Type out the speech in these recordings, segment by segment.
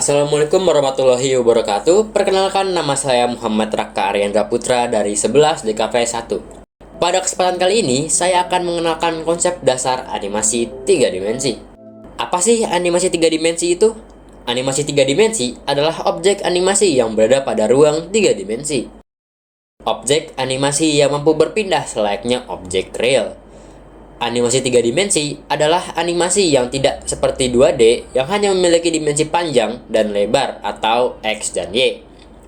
Assalamualaikum warahmatullahi wabarakatuh. Perkenalkan, nama saya Muhammad Raka Aryandra Putra dari 11 DKV 1. Pada kesempatan kali ini, saya akan mengenalkan konsep dasar animasi 3 dimensi. Apa sih animasi 3 dimensi itu? Animasi 3 dimensi adalah objek animasi yang berada pada ruang 3 dimensi. Objek animasi yang mampu berpindah selayaknya objek real. Animasi 3 dimensi adalah animasi yang tidak seperti 2D yang hanya memiliki dimensi panjang dan lebar atau X dan Y.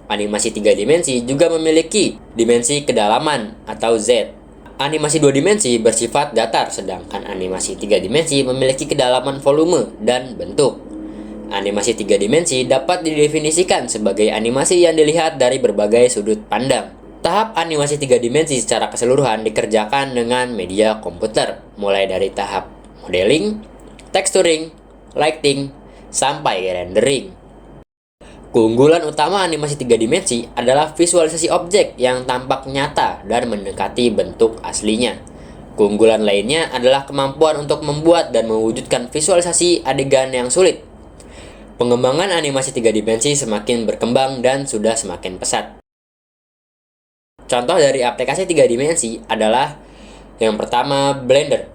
Animasi 3 dimensi juga memiliki dimensi kedalaman atau Z. Animasi 2 dimensi bersifat datar, sedangkan animasi 3 dimensi memiliki kedalaman volume dan bentuk. Animasi 3 dimensi dapat didefinisikan sebagai animasi yang dilihat dari berbagai sudut pandang. Tahap animasi 3 dimensi secara keseluruhan dikerjakan dengan media komputer, mulai dari tahap modeling, texturing, lighting, sampai rendering. Keunggulan utama animasi 3 dimensi adalah visualisasi objek yang tampak nyata dan mendekati bentuk aslinya. Keunggulan lainnya adalah kemampuan untuk membuat dan mewujudkan visualisasi adegan yang sulit. Pengembangan animasi 3 dimensi semakin berkembang dan sudah semakin pesat. Contoh dari aplikasi 3 dimensi adalah yang pertama, Blender.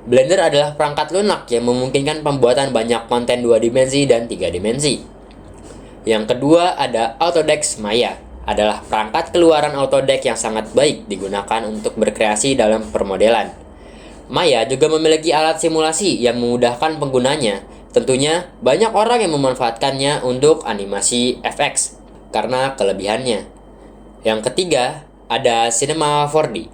Blender adalah perangkat lunak yang memungkinkan pembuatan banyak konten 2 dimensi dan 3 dimensi. Yang kedua ada Autodesk Maya, adalah perangkat keluaran Autodesk yang sangat baik digunakan untuk berkreasi dalam permodelan. Maya juga memiliki alat simulasi yang memudahkan penggunanya. Tentunya banyak orang yang memanfaatkannya untuk animasi FX karena kelebihannya. Yang ketiga, ada Cinema 4D.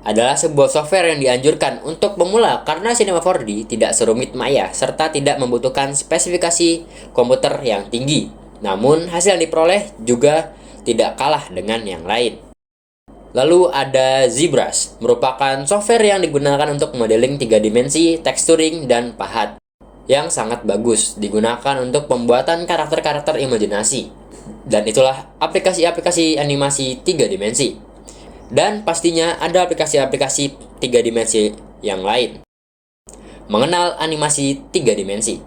Adalah sebuah software yang dianjurkan untuk pemula karena Cinema 4D tidak serumit Maya serta tidak membutuhkan spesifikasi komputer yang tinggi. Namun, hasil yang diperoleh juga tidak kalah dengan yang lain. Lalu ada ZBrush, merupakan software yang digunakan untuk modeling 3 dimensi, texturing, dan pahat. Yang sangat bagus, digunakan untuk pembuatan karakter-karakter imajinasi. Dan itulah aplikasi-aplikasi animasi 3 dimensi. Dan pastinya ada aplikasi-aplikasi 3 dimensi yang lain. Mengenal animasi 3 dimensi.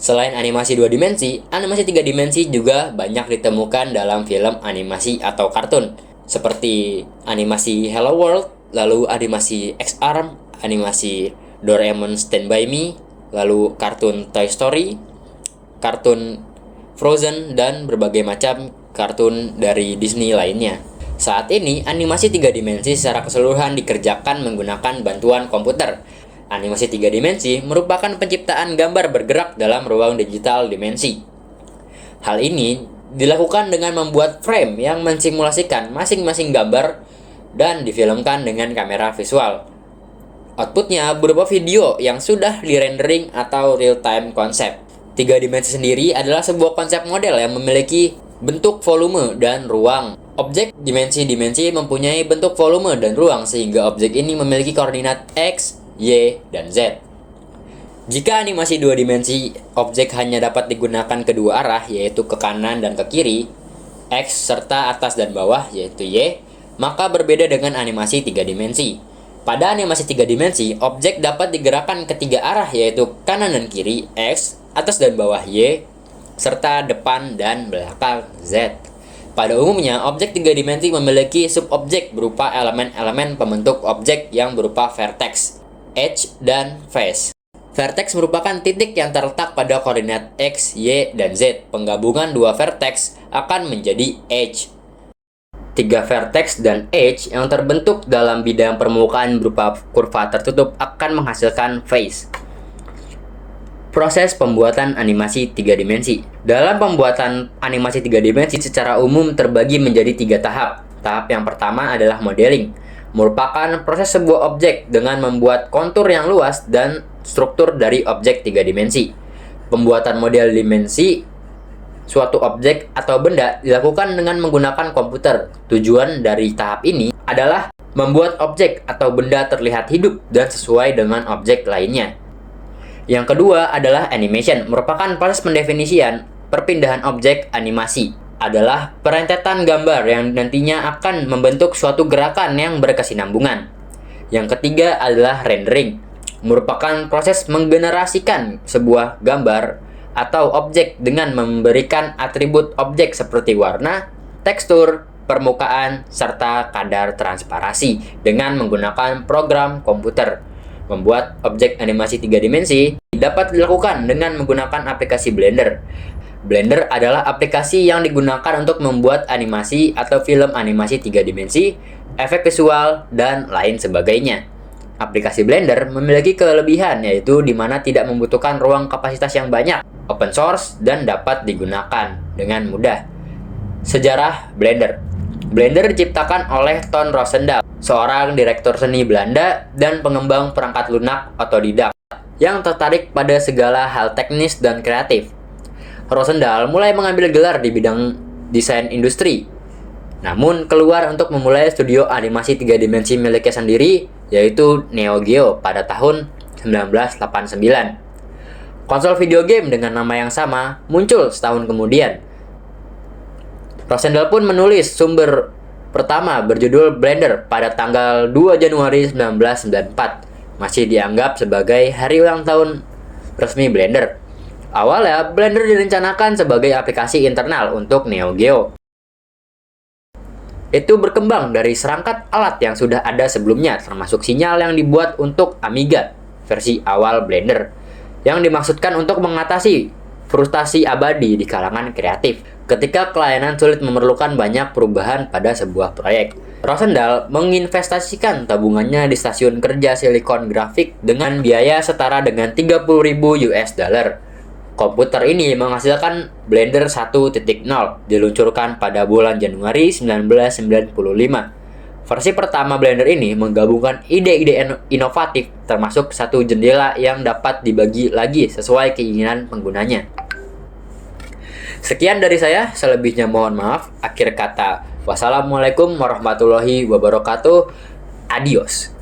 Selain animasi 2 dimensi, animasi 3 dimensi juga banyak ditemukan dalam film animasi atau kartun, seperti animasi Hello World, lalu animasi X-Arm, animasi Doraemon Stand By Me, lalu kartun Toy Story, kartun Frozen, dan berbagai macam kartun dari Disney lainnya. Saat ini, animasi 3 dimensi secara keseluruhan dikerjakan menggunakan bantuan komputer. Animasi 3 dimensi merupakan penciptaan gambar bergerak dalam ruang digital dimensi. Hal ini dilakukan dengan membuat frame yang mensimulasikan masing-masing gambar dan difilmkan dengan kamera visual. Outputnya berupa video yang sudah direndering atau real-time concept. 3 dimensi sendiri adalah sebuah konsep model yang memiliki bentuk volume dan ruang. Objek dimensi-dimensi mempunyai bentuk volume dan ruang sehingga objek ini memiliki koordinat X, Y, dan Z. Jika animasi 2 dimensi, objek hanya dapat digunakan kedua arah, yaitu ke kanan dan ke kiri, X serta atas dan bawah, yaitu Y, maka berbeda dengan animasi 3 dimensi. Pada animasi 3 dimensi, objek dapat digerakkan ke 3 arah, yaitu kanan dan kiri, X, atas dan bawah, Y, serta depan dan belakang, Z. Pada umumnya, objek 3 dimensi memiliki subobjek berupa elemen-elemen pembentuk objek yang berupa vertex, edge, dan face. Vertex merupakan titik yang terletak pada koordinat X, Y, dan Z. Penggabungan dua vertex akan menjadi edge. 3 vertex dan edge yang terbentuk dalam bidang permukaan berupa kurva tertutup akan menghasilkan face. Proses pembuatan animasi 3 dimensi. Dalam pembuatan animasi 3 dimensi secara umum terbagi menjadi 3 tahap. Tahap yang pertama adalah modeling, merupakan proses sebuah objek dengan membuat kontur yang luas dan struktur dari objek 3 dimensi. Pembuatan model dimensi suatu objek atau benda dilakukan dengan menggunakan komputer. Tujuan dari tahap ini adalah membuat objek atau benda terlihat hidup dan sesuai dengan objek lainnya. Yang kedua adalah animation, merupakan proses pendefinisian perpindahan objek animasi. Adalah perentetan gambar yang nantinya akan membentuk suatu gerakan yang berkesinambungan. Yang ketiga adalah rendering, merupakan proses menggenerasikan sebuah gambar atau objek dengan memberikan atribut objek seperti warna, tekstur, permukaan, serta kadar transparasi dengan menggunakan program komputer. Membuat objek animasi 3 dimensi dapat dilakukan dengan menggunakan aplikasi Blender. Blender adalah aplikasi yang digunakan untuk membuat animasi atau film animasi 3 dimensi, efek visual, dan lain sebagainya. Aplikasi Blender memiliki kelebihan yaitu di mana tidak membutuhkan ruang kapasitas yang banyak, open source, dan dapat digunakan dengan mudah. Sejarah Blender. Blender diciptakan oleh Ton Roosendaal, seorang direktur seni Belanda dan pengembang perangkat lunak otodidak yang tertarik pada segala hal teknis dan kreatif. Roosendaal mulai mengambil gelar di bidang desain industri, namun keluar untuk memulai studio animasi 3 dimensi miliknya sendiri, yaitu Neo Geo pada tahun 1989. Konsol video game dengan nama yang sama muncul setahun kemudian. Roosendaal pun menulis sumber pertama berjudul Blender pada tanggal 2 Januari 1994. Masih dianggap sebagai hari ulang tahun resmi Blender. Awalnya, Blender direncanakan sebagai aplikasi internal untuk Neo Geo. Itu berkembang dari serangkat alat yang sudah ada sebelumnya, termasuk sinyal yang dibuat untuk Amiga, versi awal Blender, yang dimaksudkan untuk mengatasi frustasi abadi di kalangan kreatif ketika klienan sulit memerlukan banyak perubahan pada sebuah proyek. Roosendaal menginvestasikan tabungannya di stasiun kerja Silicon Graphics dengan biaya setara dengan 30.000 US dollar. Komputer ini menghasilkan Blender 1.0, diluncurkan pada bulan Januari 1995. Versi pertama Blender ini menggabungkan ide-ide inovatif, termasuk satu jendela yang dapat dibagi lagi sesuai keinginan penggunanya. Sekian dari saya, selebihnya mohon maaf. Akhir kata, wassalamualaikum warahmatullahi wabarakatuh. Adios.